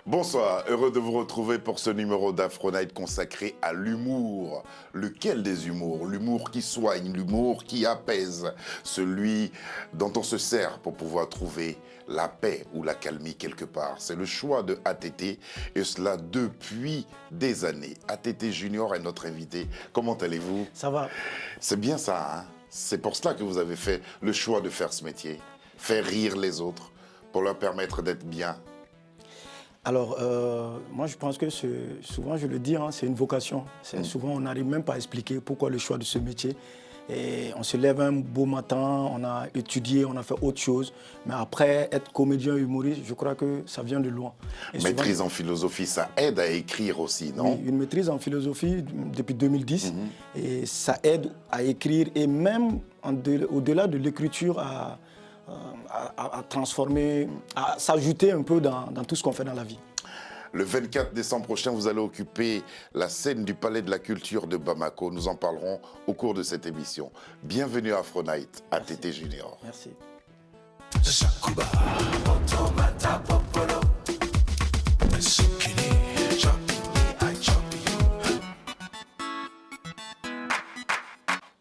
Bonsoir, heureux de vous retrouver pour ce numéro d'Afro Night consacré à l'humour. Lequel des humours? L'humour qui soigne, l'humour qui apaise, celui dont on se sert pour pouvoir trouver la paix ou la calmie quelque part. C'est le choix de ATT et cela depuis des années. ATT Junior est notre invité. Comment allez-vous? Ça va. C'est bien ça, hein? C'est pour cela que vous avez fait le choix de faire ce métier. Faire rire les autres pour leur permettre d'être bien. Alors, moi, je pense que souvent, je le dis, hein, c'est une vocation. Souvent, on n'arrive même pas à expliquer pourquoi le choix de ce métier. Et on se lève un beau matin, on a étudié, on a fait autre chose. Mais après, être comédien humoriste, je crois que ça vient de loin. Et Maîtrise souvent, en philosophie, ça aide à écrire aussi, non? oui, une maîtrise en philosophie depuis 2010. Et ça aide à écrire et même au-delà de l'écriture à transformer, à s'ajouter un peu dans tout ce qu'on fait dans la vie. Le 24 décembre prochain, vous allez occuper la scène du Palais de la Culture de Bamako. Nous en parlerons au cours de cette émission. Bienvenue à Afro Night, ATT Junior. Merci.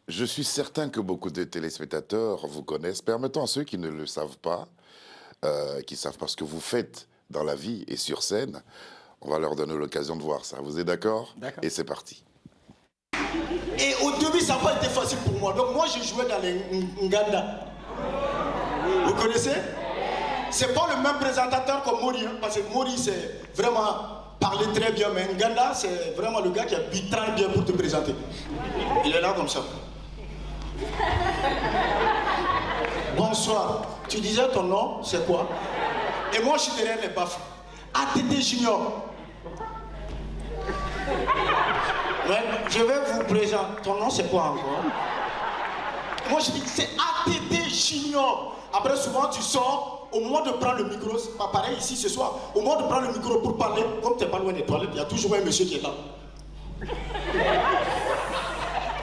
Je suis certain que beaucoup de téléspectateurs vous connaissent. Permettons à ceux qui ne le savent pas, qui savent pas ce que vous faites dans la vie et sur scène, on va leur donner l'occasion de voir ça. Vous êtes d'accord? D'accord. Et c'est parti. Et au début, ça n'a pas été facile pour moi. Donc moi, j'ai joué dans les Nganda. Vous connaissez? C'est pas le même présentateur que Mori, hein, parce que Mori, c'est vraiment parler très bien. Mais Nganda, c'est vraiment le gars qui a bu très bien pour te présenter. Il est là comme ça. Bonsoir. Tu disais ton nom, c'est quoi? Et moi, je suis derrière les baffes. ATT Junior. Ouais, je vais vous présenter. Ton nom, c'est quoi encore? Moi, je dis que c'est ATT Junior. Après, souvent, tu sors, au moment de prendre le micro, c'est pas pareil ici ce soir, au moment de prendre le micro pour parler, comme tu n'es pas loin des toilettes, il y a toujours un monsieur qui est là.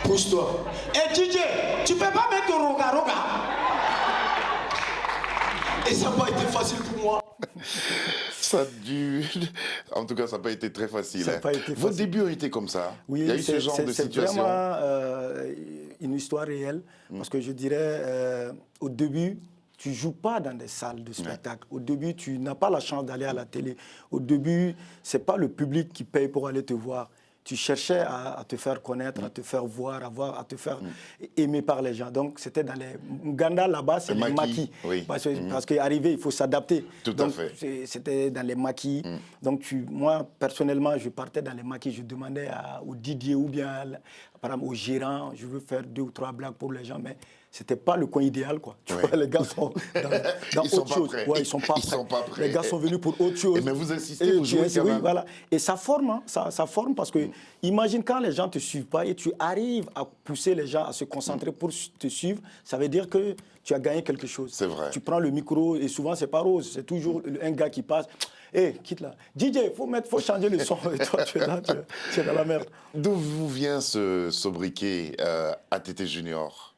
Pousse-toi. Et DJ, tu peux pas mettre ton roga-roga? Et ça n'a pas été facile pour moi. Ça a dû... En tout cas, ça n'a pas été très facile. Ça n'a pas été facile. Vos débuts ont été comme ça? Oui, il y a eu ce genre de situation? C'est vraiment une histoire réelle. Parce que je dirais, au début, tu ne joues pas dans des salles de spectacle. Ouais. Au début, tu n'as pas la chance d'aller à la télé. Au début, ce n'est pas le public qui paye pour aller te voir. Tu cherchais à te faire connaître, à te faire voir, à te faire aimer par les gens. Donc, c'était dans les... Nganda, là-bas, c'est les maquis. Oui. Parce qu'arriver, il faut s'adapter. Tout donc, à fait. C'était dans les maquis. Donc, moi, personnellement, je partais dans les maquis. Je demandais au Didier ou bien, par exemple, au gérant, je veux faire 2 ou 3 blagues pour les gens, mais ce n'était pas le coin idéal, quoi. Tu vois, les gars sont dans autre chose. Ouais, ils sont pas prêts. Les gars sont venus pour autre chose. Mais vous insistez, vous jouez quand oui, même. Voilà. Et ça forme, hein, ça forme parce que imagine quand les gens ne te suivent pas et tu arrives à pousser les gens à se concentrer pour te suivre, ça veut dire que tu as gagné quelque chose. C'est vrai. Tu prends le micro et souvent c'est pas rose, c'est toujours un gars qui passe. Hé, quitte là. DJ, faut changer le son. Et toi, tu es là, tu es dans la merde. D'où vous vient ce sobriquet ATT Junior?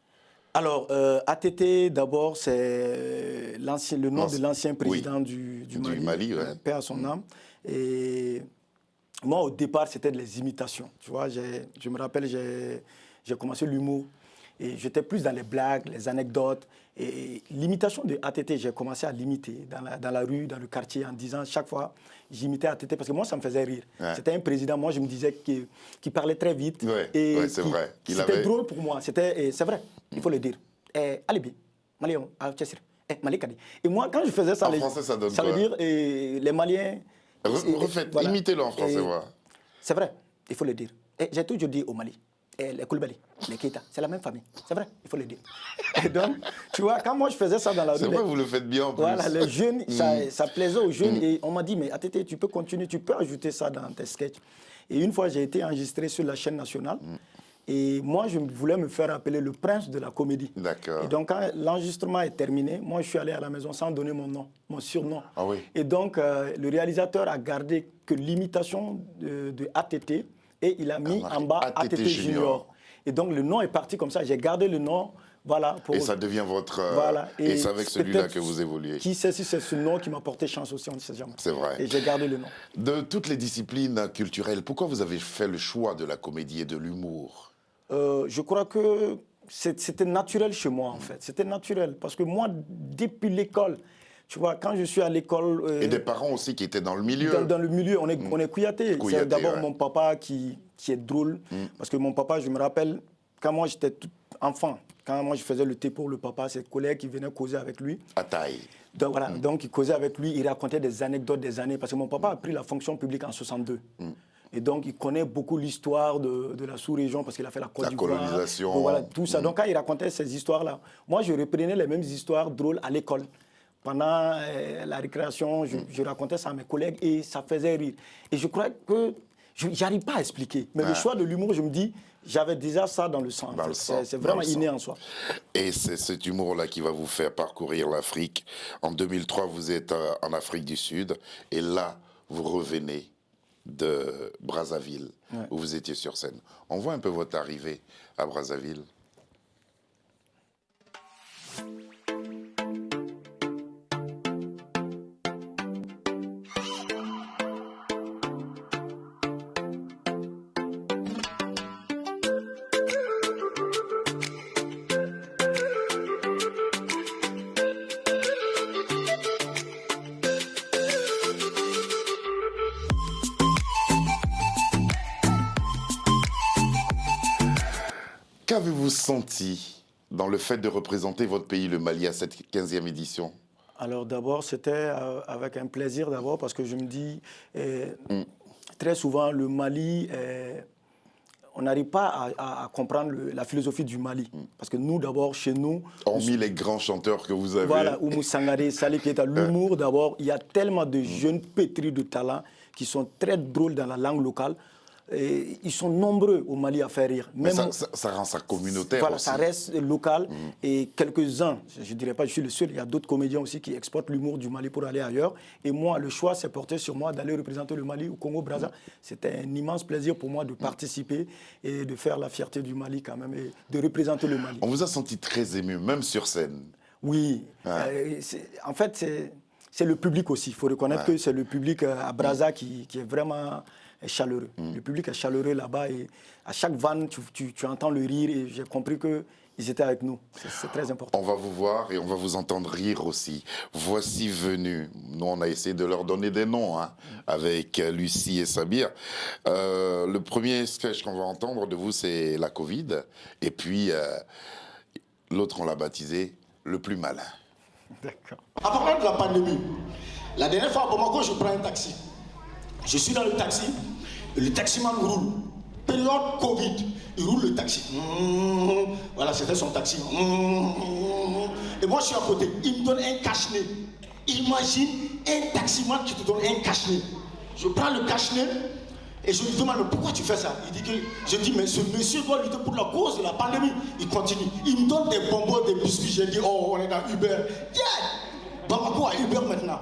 Alors, ATT, d'abord, c'est le nom de l'ancien président du Mali, ouais. Paix à son âme. Et moi, au départ, c'était les imitations. Tu vois, je me rappelle, j'ai commencé l'humour. Et j'étais plus dans les blagues, les anecdotes. Et l'imitation de ATT, j'ai commencé à l'imiter dans la rue, dans le quartier, en disant chaque fois, j'imitais ATT parce que moi, ça me faisait rire. Ouais. C'était un président, moi, je me disais qu'il parlait très vite. Ouais, et c'est vrai. C'était drôle pour moi. C'est vrai, il faut le dire. Alibi, Malion, Malikadi. Et moi, quand je faisais ça, français, ça donne ça quoi? veut dire les Maliens. Refaites, voilà. Imitez-le en français, voilà. C'est vrai, il faut le dire. J'ai toujours dit au Mali. Les Koulibaly, les Keita, c'est la même famille. C'est vrai, il faut le dire. Et donc, tu vois, quand moi je faisais ça dans la rue... C'est vrai, vous le faites bien en plus. Voilà, les jeunes, ça plaisait aux jeunes. Et on m'a dit, mais ATT, tu peux continuer, tu peux ajouter ça dans tes sketchs. Et une fois, j'ai été enregistré sur la chaîne nationale. Et moi, je voulais me faire appeler le prince de la comédie. D'accord. Et donc, quand l'enregistrement est terminé, moi, je suis allé à la maison sans donner mon nom, mon surnom. Ah oui. Et donc, le réalisateur a gardé que l'imitation de ATT et il a mis en bas ATT Junior. Et donc, le nom est parti comme ça. J'ai gardé le nom Voilà. Et ça devient votre... Voilà. Et c'est avec celui-là que peut-être vous évoluez. Qui sait si c'est ce nom qui m'a porté chance aussi, on ne sait jamais. C'est vrai. Et j'ai gardé le nom. De toutes les disciplines culturelles, pourquoi vous avez fait le choix de la comédie et de l'humour? Je crois que c'était naturel chez moi, en fait. C'était naturel. Parce que moi, depuis l'école, tu vois, quand je suis à l'école... et des parents aussi qui étaient dans le milieu. Dans le milieu, on est Kouyaté. C'est d'abord mon papa qui est drôle. Parce que mon papa, je me rappelle, quand moi j'étais tout enfant, quand moi je faisais le thé pour le papa, ses collègues qui venaient causer avec lui. À taille. Donc voilà, donc il causait avec lui, il racontait des anecdotes des années. Parce que mon papa a pris la fonction publique en 62. Et donc, il connaît beaucoup l'histoire de la sous-région parce qu'il a fait la Côte d'Ivoire. La colonisation. Donc, voilà, tout ça. Donc, quand il racontait ces histoires-là, moi, je reprenais les mêmes histoires drôles à l'école. Pendant la récréation, je racontais ça à mes collègues et ça faisait rire. Et je crois que je n'arrive pas à expliquer. Mais le choix de l'humour, je me dis, j'avais déjà ça dans le sang. C'est vraiment inné en soi. Et c'est cet humour-là qui va vous faire parcourir l'Afrique. En 2003, vous êtes en Afrique du Sud. Et là, vous revenez de Brazzaville, où vous étiez sur scène. On voit un peu votre arrivée à Brazzaville. Qu'avez-vous senti dans le fait de représenter votre pays, le Mali, à cette 15e édition? Alors d'abord, c'était avec un plaisir d'abord parce que je me dis, très souvent, le Mali, on n'arrive pas à comprendre la philosophie du Mali. Parce que nous, d'abord, chez nous... Hormis les grands chanteurs que vous avez. Voilà, Oumou Sangaré, Salih Keita, l'humour d'abord, il y a tellement de jeunes pétris de talent qui sont très drôles dans la langue locale. Et ils sont nombreux au Mali à faire rire. Même ça rend ça communautaire voilà, aussi. Ça reste local. Et quelques-uns, je ne dirais pas que je suis le seul, il y a d'autres comédiens aussi qui exportent l'humour du Mali pour aller ailleurs. Et moi, le choix s'est porté sur moi d'aller représenter le Mali au Congo-Brazza. C'était un immense plaisir pour moi de participer et de faire la fierté du Mali quand même et de représenter le Mali. On vous a senti très ému, même sur scène. Oui. En fait, c'est le public aussi. Il faut reconnaître que c'est le public à Brazza qui est vraiment... chaleureux. Le public est chaleureux là-bas et à chaque vanne, tu entends le rire et j'ai compris qu'ils étaient avec nous. C'est très important. On va vous voir et on va vous entendre rire aussi. Voici venus. Nous, on a essayé de leur donner des noms avec Lucie et Sabir. Le premier sketch qu'on va entendre de vous, c'est la Covid. Et puis, l'autre, on l'a baptisé le plus malin. D'accord. À propos de la pandémie, la dernière fois à Bamako, je prends un taxi. Je suis dans le taximan roule. Période Covid, il roule le taxi. Voilà, c'était son taxi. Et moi, je suis à côté. Il me donne un cache-nez. Imagine un taximan qui te donne un cache-nez. Je prends le cache-nez et je lui demande pourquoi tu fais ça. Il dit que je dis mais ce monsieur doit lutter pour la cause de la pandémie. Il continue. Il me donne des bonbons, des biscuits. J'ai dit oh, on est dans Uber. Yeah! Bamako a Uber maintenant.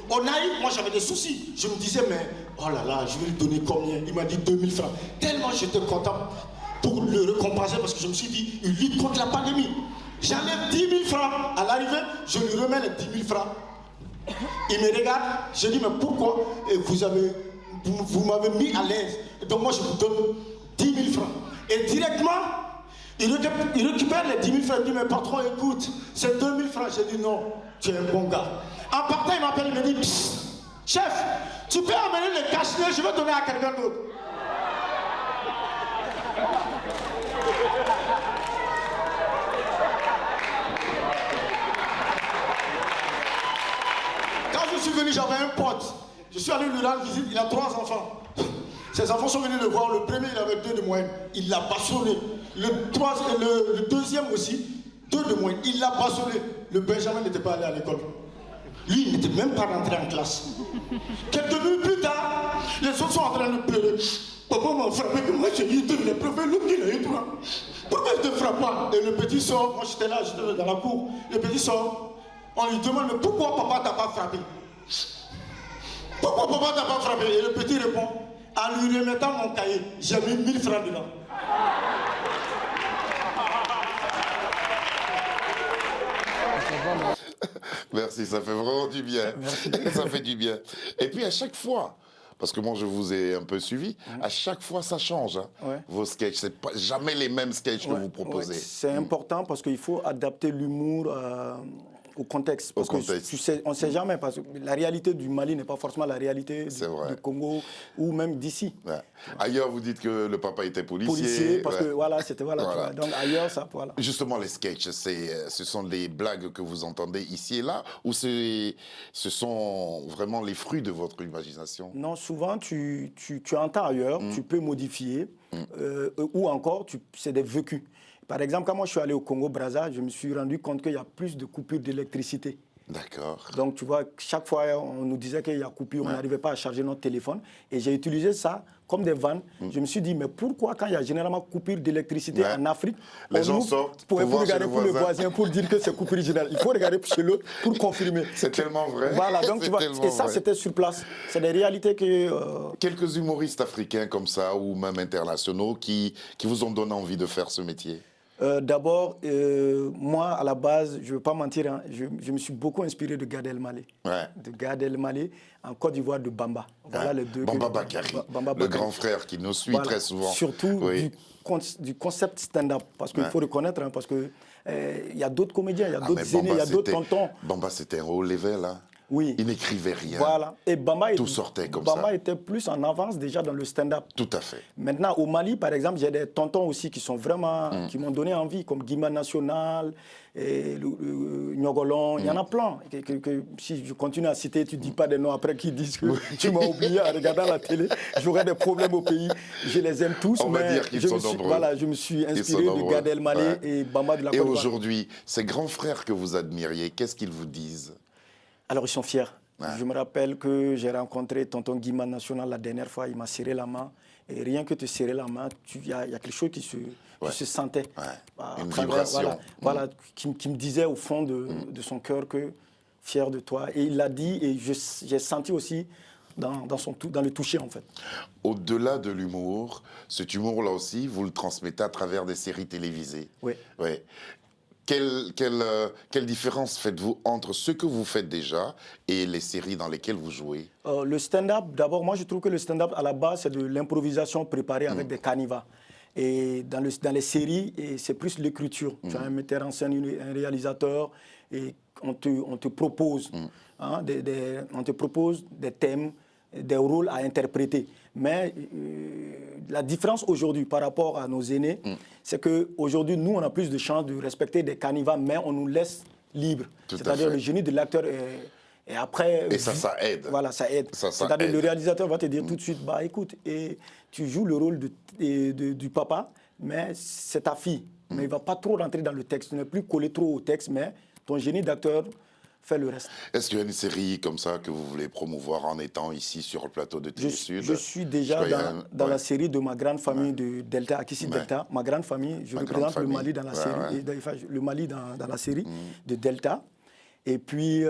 On arrive, moi j'avais des soucis. Je me disais, mais oh là là, je vais lui donner combien? Il m'a dit 2000 francs. Tellement j'étais content pour le récompenser parce que je me suis dit, il lutte contre la pandémie. J'enlève 10 000 francs. À l'arrivée, je lui remets les 10 000 francs. Il me regarde, je dis, mais pourquoi vous m'avez mis à l'aise? Donc moi je vous donne 10 000 francs. Et directement, il récupère les 10 000 francs. Il dit, mais patron, écoute, c'est 2 000 francs. J'ai dit, non, tu es un bon gars. En partant, il m'appelle, il me dit, chef, tu peux amener les cache-nez, je vais donner à quelqu'un d'autre. Quand je suis venu, j'avais un pote. Je suis allé lui rendre visite, il a 3 enfants. Ses enfants sont venus le voir, le premier, il avait 2 de moyenne. Il l'a bastonné. Le deuxième aussi, 2 de moyenne. Il l'a bastonné. Le Benjamin n'était pas allé à l'école. Lui, il n'était même pas rentré en classe. Quelques minutes plus tard, les autres sont en train de pleurer. Papa m'a frappé, que moi j'ai eu 2, les premiers, l'autre il a eu 3. Pourquoi il ne te frappe pas? Et le petit sort, moi j'étais là, j'étais dans la cour. Le petit sort, on lui demande, mais pourquoi papa t'a pas frappé? Pourquoi papa t'a pas frappé? Et le petit répond, en lui remettant mon cahier, j'ai mis 1000 francs dedans. Merci, ça fait vraiment du bien. Ça fait du bien. Et puis à chaque fois, parce que moi je vous ai un peu suivi, à chaque fois ça change. Hein. Ouais. Vos sketchs, c'est pas jamais les mêmes sketchs que vous proposez. Ouais. C'est important parce qu'il faut adapter l'humour au contexte. Parce que tu sais, on ne sait jamais, parce que la réalité du Mali n'est pas forcément la réalité du Congo ou même d'ici. Ouais. Ailleurs, vous dites que le papa était policier. Parce que voilà, c'était voilà. Donc ailleurs, ça, voilà. Justement, les sketchs, ce sont des blagues que vous entendez ici et là, ou ce sont vraiment les fruits de votre imagination? Non, souvent, tu entends ailleurs, tu peux modifier, ou encore, c'est des vécus. Par exemple, quand moi je suis allé au Congo-Brazza, je me suis rendu compte qu'il y a plus de coupures d'électricité. D'accord. Donc, tu vois, chaque fois, on nous disait qu'il y a coupure, on n'arrivait pas à charger notre téléphone. Et j'ai utilisé ça comme des vannes. Je me suis dit, mais pourquoi, quand il y a généralement coupure d'électricité en Afrique, les gens sortent pour regarder pour le voisin, pour dire que c'est coupure générale. Il faut regarder chez l'autre pour confirmer. C'est tellement vrai. Voilà, donc tu vois, et ça, c'était sur place. C'est des réalités que... Quelques humoristes africains comme ça, ou même internationaux, qui vous ont donné envie de faire ce métier? D'abord, moi, à la base, je ne veux pas mentir, hein, je me suis beaucoup inspiré de Gad Elmaleh. Ouais. De Gad Elmaleh, en Côte d'Ivoire, de Bamba. Voilà les deux. Bamba Bakary, le grand frère qui nous suit très souvent. Surtout du concept stand-up, parce qu'il faut reconnaître, hein, parce qu'il y a d'autres comédiens, il y a d'autres aînés, il y a d'autres tontons. Bamba, c'était un haut level, hein. Oui. Il n'écrivait rien. Voilà. Et tout sortait comme ça. Bamba était plus en avance déjà dans le stand-up. Tout à fait. Maintenant, au Mali, par exemple, j'ai des tontons aussi qui sont vraiment, qui m'ont donné envie, comme Guima National, et Nyogolon, il y en a plein. Si je continue à citer, tu ne dis pas des noms après qui disent que tu m'as oublié en regardant la télé. J'aurais des problèmes au pays. Je les aime tous. On va dire qu'ils sont nombreux. Voilà, je me suis inspiré de Gad Elmaleh et Bamba de la Côte d'Ivoire. Et aujourd'hui, ces grands frères que vous admiriez, qu'est-ce qu'ils vous disent? Alors, ils sont fiers. Ouais. Je me rappelle que j'ai rencontré tonton Guima National la dernière fois, il m'a serré la main. Et rien que te serrer la main, il y a quelque chose qui se sentait. Ouais. Une vibration. Voilà, qui me disait au fond de son cœur que fier de toi. Et il l'a dit, et j'ai senti aussi dans le toucher, en fait. Au-delà de l'humour, cet humour-là aussi, vous le transmettez à travers des séries télévisées. Oui. Ouais. Quelle différence faites-vous entre ce que vous faites déjà et les séries dans lesquelles vous jouez? Le stand-up, d'abord, moi je trouve que le stand-up, à la base, c'est de l'improvisation préparée avec des canevas. Et dans les séries, c'est plus l'écriture. Tu as un metteur en scène, un réalisateur, et on te propose, on te propose des thèmes, des rôles à interpréter. Mais la différence aujourd'hui par rapport à nos aînés, c'est qu'aujourd'hui, nous, on a plus de chances de respecter des canevas, mais on nous laisse libres. C'est-à-dire le génie de l'acteur est après... Et ça aide. Voilà, ça aide. C'est-à-dire le réalisateur va te dire tout de suite, bah écoute, et tu joues le rôle du papa, mais c'est ta fille. Mais il ne va pas trop rentrer dans le texte. Tu n'es plus collé trop au texte, mais ton génie d'acteur... fait le reste. Est-ce qu'il y a une série comme ça que vous voulez promouvoir en étant ici sur le plateau de Télé Sud? Je suis déjà dans la série de ma grande famille de Delta, Akissi Delta. Ma grande famille, je représente le Mali dans la série, le Mali dans la série de Delta. Et puis,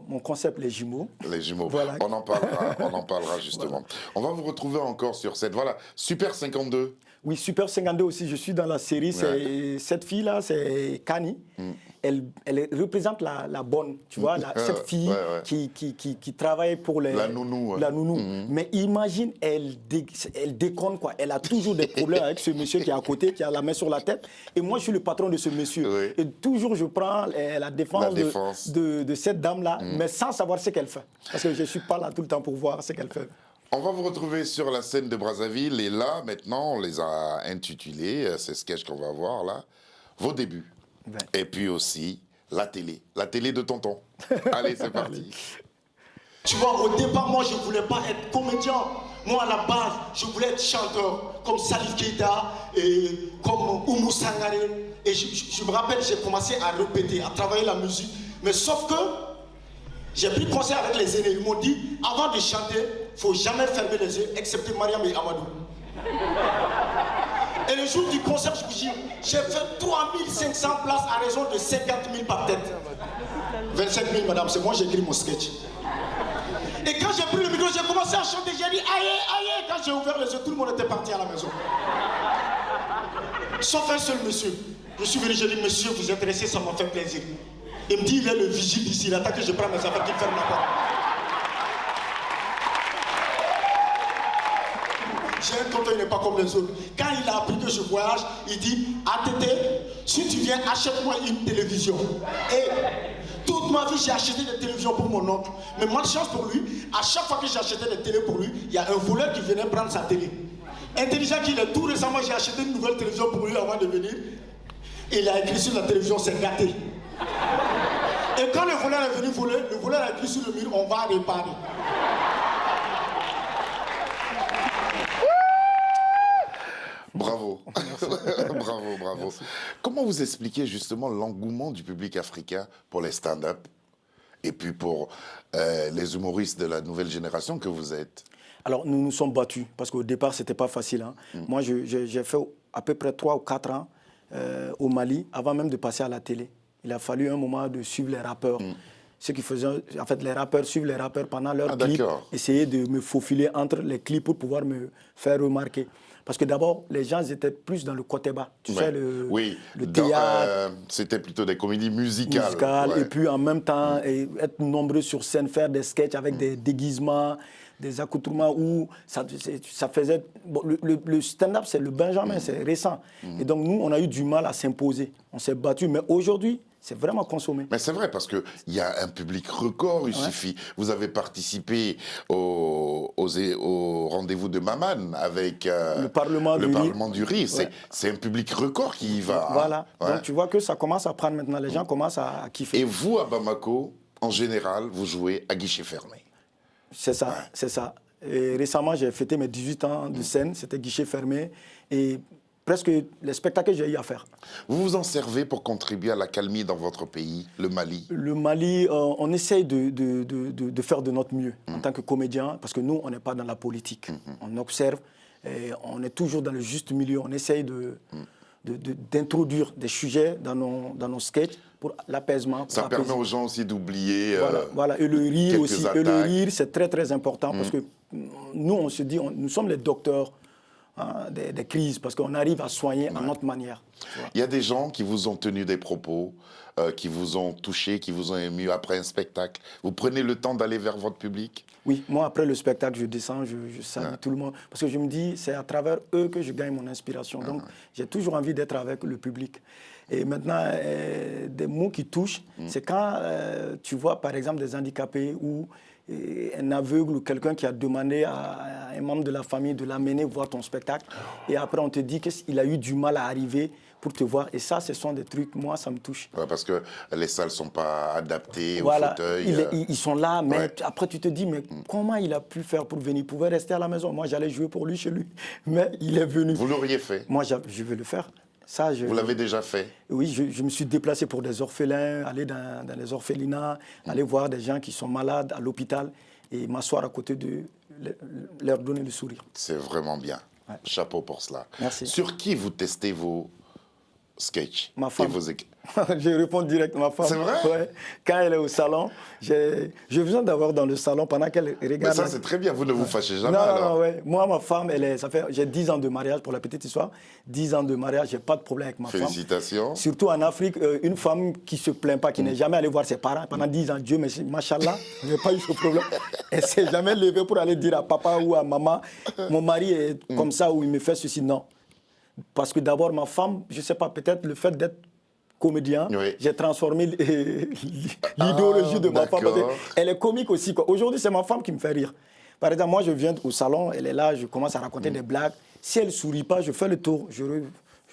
mon concept, les jumeaux. Les jumeaux, voilà. On en parlera justement. Voilà. On va vous retrouver encore sur cette, voilà, Super 52. Oui, Super 52 aussi, je suis dans la série. Cette fille-là, c'est Kani. Elle représente la bonne, tu vois, cette fille qui travaille pour la nounou. La nounou. Mais imagine, elle déconne, quoi. Elle a toujours des problèmes avec ce monsieur qui est à côté, qui a la main sur la tête. Et moi, je suis le patron de ce monsieur. Oui. Et toujours, je prends la défense de cette dame-là, mais sans savoir ce qu'elle fait. Parce que je ne suis pas là tout le temps pour voir ce qu'elle fait. On va vous retrouver sur la scène de Brazzaville. Et là, maintenant, on les a intitulés, ces sketchs qu'on va voir là, vos débuts. Ouais. Et puis aussi, la télé de tonton. Allez, c'est parti. Tu vois, au départ, moi, je ne voulais pas être comédien. Moi, à la base, je voulais être chanteur, comme Salif Keita, et comme Oumou Sangaré. Et je me rappelle, j'ai commencé à répéter, à travailler la musique. Mais sauf que, j'ai pris conseil avec les aînés. Ils m'ont dit, avant de chanter, il ne faut jamais fermer les yeux, excepté Mariam et Amadou. Et le jour du concert, je vous jure, j'ai fait 3500 places à raison de 50 000 par tête. 25 000, madame, c'est moi, j'ai écrit mon sketch. Et quand j'ai pris le micro, j'ai commencé à chanter, j'ai dit aïe, aïe. Quand j'ai ouvert les yeux, tout le monde était parti à la maison. Sauf un seul monsieur. Je suis venu, j'ai dit, monsieur, vous êtes resté, ça m'a fait plaisir. Il me dit, il est le vigile d'ici, il attend que je prenne mes affaires, qu'il ferme la porte. J'ai un tonton, il n'est pas comme les autres. Quand il a appris que je voyage, il dit, ATT, si tu viens, achète-moi une télévision. Et toute ma vie, j'ai acheté des télévisions pour mon oncle. Mais malchance pour lui, à chaque fois que j'ai acheté des télés pour lui, il y a un voleur qui venait prendre sa télé. Intelligent qu'il est, tout récemment, j'ai acheté une nouvelle télévision pour lui avant de venir. Il a écrit sur la télévision, c'est gâté. Et quand le voleur est venu voler, le voleur a écrit sur le mur, on va réparer. Bravo. Bravo, bravo. Merci. Comment vous expliquez justement l'engouement du public africain pour les stand-up et puis pour les humoristes de la nouvelle génération que vous êtes? Alors, nous nous sommes battus, parce qu'au départ, ce n'était pas facile. Hein. Moi, j'ai fait à peu près 3 ou 4 ans au Mali, avant même de passer à la télé. Il a fallu un moment de suivre les rappeurs. Ceux qui faisaient, en fait, les rappeurs suivent les rappeurs pendant leurs clips, essayer de me faufiler entre les clips pour pouvoir me faire remarquer. Parce que d'abord, les gens étaient plus dans le côté bas. Tu sais, le théâtre. C'était plutôt des comédies musicales. Et puis en même temps, être nombreux sur scène, faire des sketchs avec des déguisements, des accoutrements où ça faisait... Bon, le stand-up, c'est le Benjamin, c'est récent. Et donc nous, on a eu du mal à s'imposer. On s'est battu. Mais aujourd'hui, c'est vraiment consommé. Mais c'est vrai, parce qu'il y a un public record, il suffit. Vous avez participé au rendez-vous de Maman avec le Parlement du Rire. C'est un public record qui y va. Voilà. Donc tu vois que ça commence à prendre maintenant. Les gens commencent à kiffer. Et vous, à Bamako, en général, vous jouez à guichet fermé. C'est ça, c'est ça. Et récemment, j'ai fêté mes 18 ans de scène. C'était guichet fermé. Et presque les spectacles que j'ai eu à faire. Vous vous en servez pour contribuer à la calmie dans votre pays, le Mali? Le Mali, on essaye de faire de notre mieux en tant que comédien, parce que nous, on n'est pas dans la politique. On observe, et on est toujours dans le juste milieu. On essaye d'introduire des sujets dans nos sketchs pour l'apaisement. Ça permet aux gens aussi d'oublier. Voilà. Et le rire aussi. Et le rire, c'est très, très important, parce que nous, on se dit, nous sommes les docteurs des crises, parce qu'on arrive à soigner à notre manière. Il y a des gens qui vous ont tenu des propos, qui vous ont touché, qui vous ont ému après un spectacle. Vous prenez le temps d'aller vers votre public? Oui, moi après le spectacle, je descends, je salue tout le monde, parce que je me dis, c'est à travers eux que je gagne mon inspiration. Donc j'ai toujours envie d'être avec le public. Et maintenant, des mots qui touchent, c'est quand tu vois par exemple des handicapés ou un aveugle ou quelqu'un qui a demandé à un membre de la famille de l'amener voir ton spectacle, et après on te dit qu'il a eu du mal à arriver pour te voir. Et ça, ce sont des trucs, moi, ça me touche. Ouais, parce que les salles ne sont pas adaptées au fauteuil. Ils sont là, mais après tu te dis, mais comment il a pu faire pour venir? Il pouvait rester à la maison. Moi, j'allais jouer pour lui chez lui, mais il est venu. Vous l'auriez fait? Moi, je vais le faire. Ça, vous l'avez déjà fait? Oui, je me suis déplacé pour des orphelins, aller dans les orphelinats, aller voir des gens qui sont malades à l'hôpital et m'asseoir à côté d'eux, leur donner le sourire. C'est vraiment bien. Ouais. Chapeau pour cela. Merci. Sur qui vous testez vos sketchs? Ma femme. Et vos... Je réponds direct à ma femme. C'est vrai? Ouais. Quand elle est au salon, j'ai besoin d'avoir dans le salon pendant qu'elle regarde. Mais ça, c'est très bien. Vous ne vous fâchez jamais alors? Non, ouais. Moi, ma femme, j'ai 10 ans de mariage, pour la petite histoire. 10 ans de mariage, j'ai pas de problème avec ma femme. Félicitations. Surtout en Afrique, une femme qui se plaint pas, qui n'est jamais allée voir ses parents pendant 10 ans. Dieu merci, machallah, je n'ai pas eu ce problème. Elle s'est jamais levée pour aller dire à papa ou à maman, mon mari est comme ça ou il me fait ceci. Non. Parce que d'abord, ma femme, je sais pas, peut-être le fait d'être comédien, j'ai transformé l'idéologie de ma femme. Elle est comique aussi. Aujourd'hui, c'est ma femme qui me fait rire. Par exemple, moi, je viens au salon, elle est là, je commence à raconter des blagues. Si elle ne sourit pas, je fais le tour. Je ne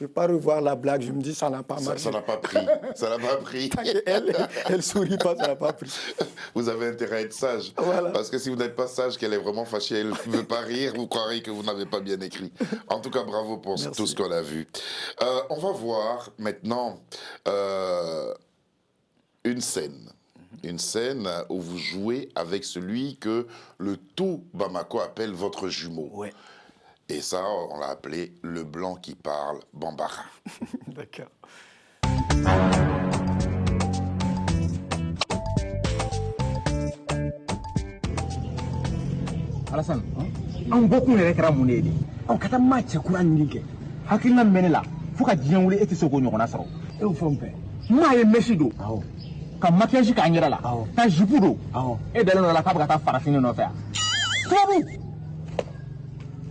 vais pas revoir la blague. Je me dis, ça n'a pas marché. Ça n'a pas pris. Ça n'a pas pris. Tant qu'elle ne sourit pas, ça n'a pas pris. Vous avez intérêt à être sage. Voilà. Parce que si vous n'êtes pas sage, qu'elle est vraiment fâchée, elle ne veut pas rire, vous croirez que vous n'avez pas bien écrit. En tout cas, bravo pour tout ce qu'on a vu. On va voir maintenant une scène. Une scène où vous jouez avec celui que le tout Bamako appelle votre jumeau. Ouais. Et ça, on l'a appelé le blanc qui parle, Bambara. D'accord. Alassane, an bokun yɛrɛ kɛra mun de ye de? Aw ka taa maa cɛkura ɲini kɛ. Hakilina mɛn ne la, fo ka diɲɛ wuli e tɛ se k'o ɲɔgɔnna sɔrɔ. E y'o fɛnw fɛ. Maa ye Messi don. Awɔ. ka maquillage k'a yɛrɛ la ka jupe don e dalen dɔ la k'a bɛ ka taa farafin nɔfɛ yan tubabu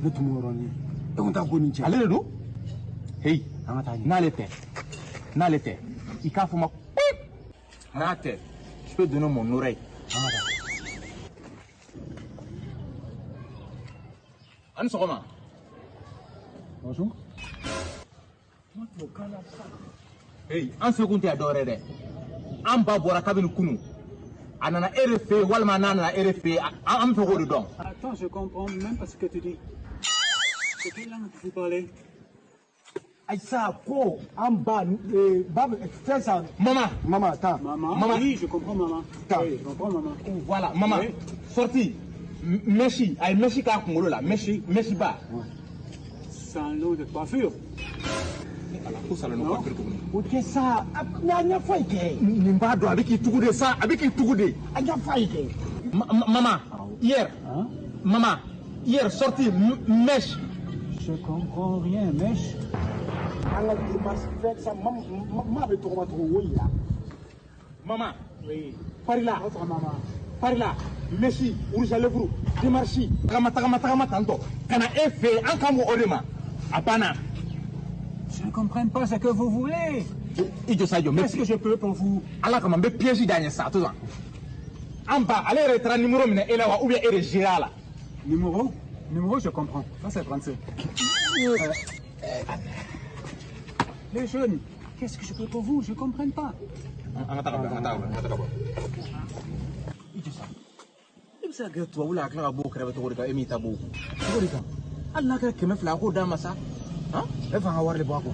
ne tun b'o yɔrɔnin ye e tun t'a ko nin cɛ ale de don heyi an ka taa ɲɛ n'ale tɛ i k'a fɔ ma n'a tɛ je peux donner mon oreille an ka taa ani sɔgɔma bonjour heyi an sekun tɛ dɔwɛrɛ dɛ an ba bɔra kabini kunu a nana e de fɛ yen walima n'a nana e de fɛ yen an bɛ fɛ k'o de dɔn. Attends, je comprends même pas ce que tu dis. C'est quelle langue que vous parlez? Aïssa ko an ba fɛn san maman attends Maman? Oui, je comprends maman. Attends. Oui, je comprends maman. Voilà maman Oui. sorti mèche a ye mèche k'a kunkolo la mèche ba. Salon de coiffure. ala ko salon de coiffure tuguni. o tɛ sa a ɲɛ foyi kɛ nin b'a dɔn a bɛ k'i tugu de sa a bɛ k'i tugu de. a ɲɛ foyi kɛ maman hier sorti mèche. Je comprends rien, mèche. an ka dimanche fɛn san ma bɛ tɔgɔma tɔgɔ wo yira maman Oui. parila Votre maman. parila mèche rouge à lèvres démarche tagama tantɔ ka na e fɛ yen an kan bɔ o de ma a banna. Je ne comprends pas ce que vous voulez. i jɔ sa jɔ Qu'est-ce que je peux pour vous? ala kama n bɛ piège da ɲɛ sa to san an ba ale yɛrɛ taara numéro minɛ e la wa ou bien e de géré a la. Numéro? Numéro, je comprends. Ça, c'est français. Les jeunes, qu'est-ce que je peux pour vous? Je ne comprends pas. an ka taga bɔ an ka taga bɔ. i jɔ sa i bɛ se ka kɛ tubabu la a tila ka bɔ o kɛrɛfɛ cogo di kan e m'i ta bɔ cogo di kan hali n'a kɛra 200 a k'o d'a ma sa. e fa ka wari de bɔ a kɔ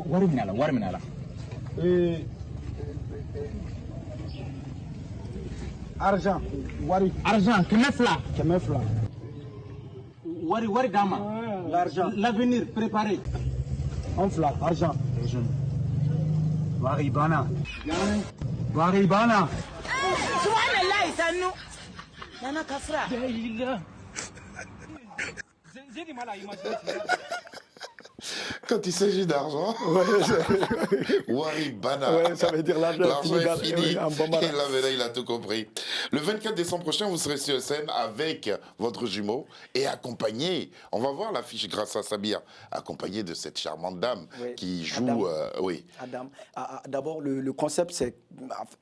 wari minɛ a la. argent wari argent 200. 200 wari d'a ma. l'argent l'avenir préparé. an fila argent Wari bana. Wari bana. Subhanallah Sanu. Nana Kafra. J'ai du mal à imaginer. Quand il s'agit d'argent, Waribana. Ouais, ça veut dire l'argent est fini. en Bambara. Et là, maintenant, il a tout compris. Le 24 décembre prochain, vous serez sur scène avec votre jumeau et accompagné, on va voir l'affiche grâce à Sabir, accompagné de cette charmante dame Oui, qui Adam. joue... oui. Adam, d'abord, le concept, c'est...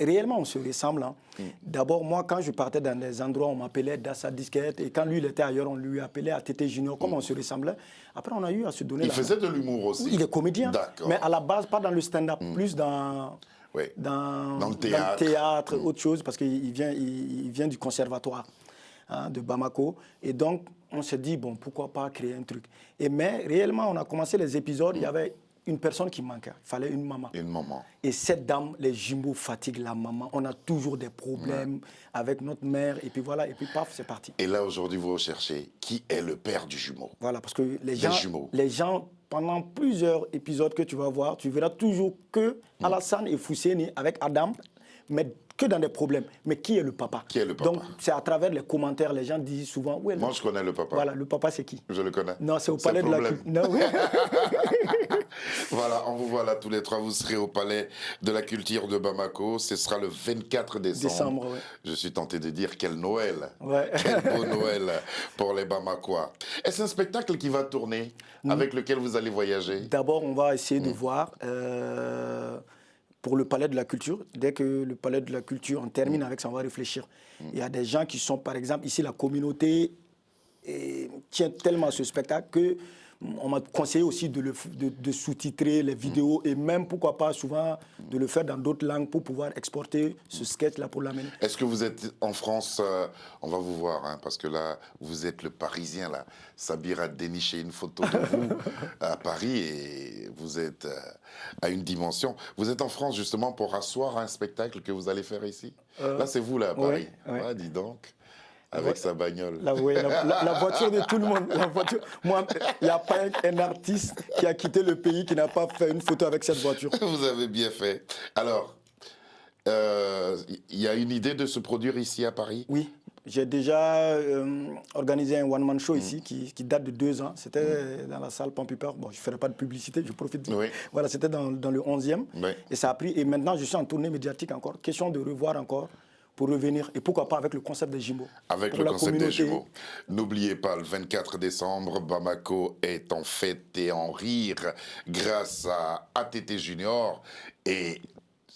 Réellement, on se ressemble. Hein. D'abord, moi, quand je partais dans des endroits, on m'appelait Dassa Disquette. Et quand lui, il était ailleurs, on lui appelait à Tété Junior. Comme on se ressemblait. Après, on a eu à se donner Il la faisait de l'humour aussi. Oui, il est comédien. D'accord. Mais à la base, pas dans le stand-up, plus dans... Oui. Dans le théâtre. autre chose, parce qu'il vient du conservatoire de Bamako. Et donc, on s'est dit, bon, pourquoi pas créer un truc. Mais réellement, on a commencé les épisodes, il y avait une personne qui manquait. Il fallait une maman. Une maman. Et cette dame, les jumeaux fatiguent la maman. On a toujours des problèmes avec notre mère. Et puis voilà, et puis paf, c'est parti. Et là, aujourd'hui, vous recherchez qui est le père du jumeau. Voilà, parce que jumeaux. les gens, pendant plusieurs épisodes que tu vas voir, tu verras toujours que Alassane et Fousseni avec Adam, mais que dans des problèmes. Mais qui est le papa? Qui est le papa? Donc, c'est à travers les commentaires, les gens disent souvent... Où est Moi, je connais le papa. Voilà, le papa, c'est qui? Je le connais. Non, c'est au palais de la problème. culture. Non, oui. Voilà, on vous voit là tous les trois. Vous serez au palais de la culture de Bamako. Ce sera le 24 décembre. Ouais. Je suis tenté de dire quel Noël. Ouais. Quel beau Noël pour les Bamakois. Est-ce un spectacle qui va tourner, avec lequel vous allez voyager? D'abord, on va essayer de voir pour le palais de la culture. Dès que le palais de la culture, on termine avec ça, on va réfléchir. Il y a des gens qui sont, par exemple, ici, la communauté tient tellement à ce spectacle que on m'a conseillé aussi de sous-titrer les vidéos et même, pourquoi pas, souvent, de le faire dans d'autres langues pour pouvoir exporter ce sketch-là pour l'amener. Est-ce que vous êtes en France? On va vous voir, hein, parce que là, vous êtes le Parisien, là. Sabir a déniché une photo de vous à Paris et vous êtes à une dimension. Vous êtes en France, justement, pour asseoir un spectacle que vous allez faire ici? Là, c'est vous, là, à Paris. Ouais. Ah, dis donc. Avec sa bagnole. La voiture de tout le monde. La voiture. Moi, il n'y a pas un artiste qui a quitté le pays qui n'a pas fait une photo avec cette voiture. Vous avez bien fait. Alors, il y a une idée de se produire ici à Paris? Oui. J'ai déjà organisé un one-man show ici qui date de 2 ans. C'était dans la salle Pampupeur. Bon, je ne ferai pas de publicité, je profite. Oui. Voilà, c'était dans le 11e. Oui. Et ça a pris. Et maintenant, je suis en tournée médiatique encore. Question de revoir encore pour revenir. Et pourquoi pas avec le concept des jumeaux. Avec pour le la concept des communauté. jumeaux. N'oubliez pas, le 24 décembre, Bamako est en fête et en rire grâce à ATT Junior et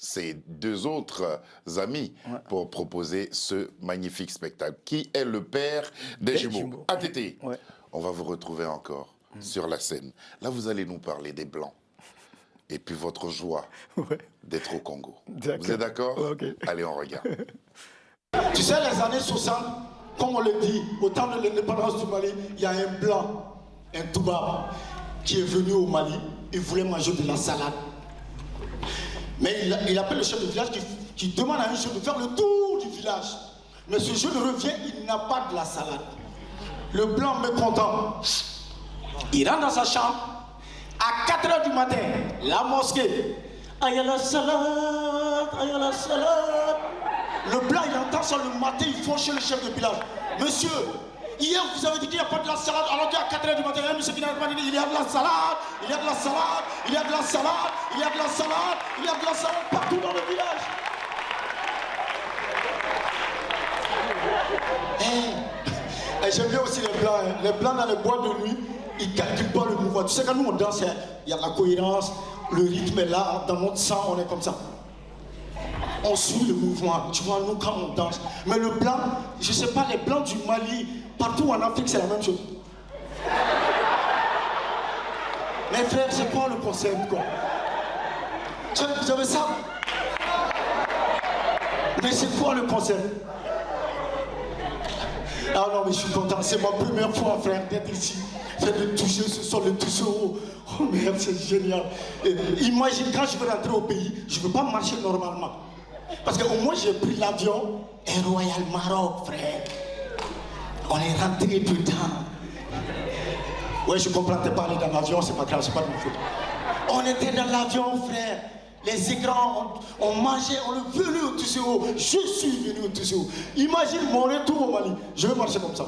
ses 2 autres amis pour proposer ce magnifique spectacle. Qui est le père des jumeaux? ATT, Ouais. on va vous retrouver encore sur la scène. Là, vous allez nous parler des Blancs et puis votre joie d'être au Congo. Vous êtes d'accord? Ok. Allez, on regarde. Tu sais, les années 60, comme on le dit, au temps de l'indépendance du Mali, il y a un blanc, un Touba, qui est venu au Mali, il voulait manger de la salade. Mais il appelle le chef de village qui demande à un jeune de faire le tour du village. Mais ce jeune revient, il n'a pas de la salade. Le blanc mécontent, il rentre dans sa chambre, à 4 h du matin, la mosquée, aïe la salade, aïe la salade. Le blanc, il entend ça le matin, il fonce chez le chef de village. Monsieur, hier vous avez dit qu'il n'y a pas de la salade, alors qu'à 4 h du matin, il y a un monsieur qui n'a pas dit il y a de la salade, il y a de la salade, il y a de la salade, il y a de la salade, il y a de la salade partout dans le village. Et j'aime bien aussi les blancs. Hein. Les blancs dans les boîtes de nuit, ils ne calculent pas le mouvement. Tu sais, quand nous on danse, il y a de la cohérence, le rythme est là, dans notre sang, on est comme ça. On suit le mouvement, tu vois, nous quand on danse. Mais le blanc, je ne sais pas, les blancs du Mali, partout en Afrique, c'est la même chose. Mes frères, c'est quoi le concept, quoi? Vous avez ça? Mais c'est quoi le concept? Ah non, mais je suis content, c'est ma première fois, frère, d'être ici. Fait de toucher ce sol, de toucher au... Oh merde, c'est génial. Et imagine, quand je vais rentrer au pays, je ne peux pas marcher normalement. Parce qu'au moins, j'ai pris l'avion, Air Royal Maroc, frère. On est rentré dedans. Ouais, je comprends, t'es pas allé dans l'avion, c'est pas grave, c'est pas de mon faute. On était dans l'avion, frère. Les écrans, on mangeait, on est venu au Tusseo. Je suis venu au Tusseo. Imagine mon retour au Mali. Je vais marcher comme ça.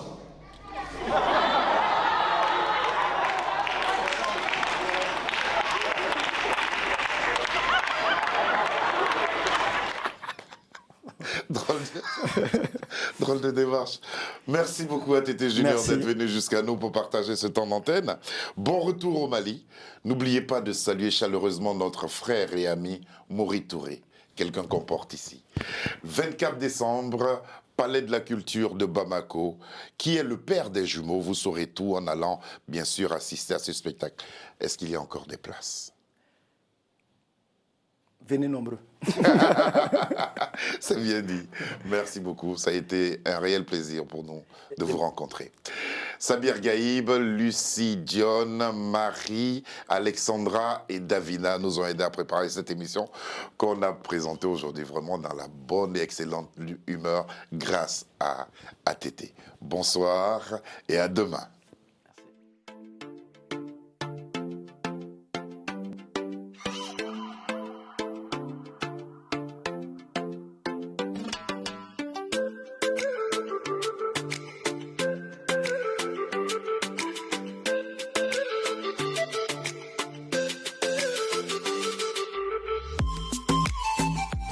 Drôle de démarche. Merci beaucoup à TT Junior Merci. d'être venu jusqu'à nous pour partager ce temps d'antenne. Bon retour au Mali. N'oubliez pas de saluer chaleureusement notre frère et ami Mori Touré, quelqu'un qu'on porte ici. 24 décembre, Palais de la Culture de Bamako. Qui est le père des jumeaux? Vous saurez tout en allant, bien sûr, assister à ce spectacle. Est-ce qu'il y a encore des places? Venez nombreux. C'est bien dit. Merci beaucoup. Ça a été un réel plaisir pour nous de vous rencontrer. Sabir Gaïb, Lucie, John, Marie, Alexandra et Davina nous ont aidés à préparer cette émission qu'on a présentée aujourd'hui vraiment dans la bonne et excellente humeur grâce à ATT. Bonsoir et à demain.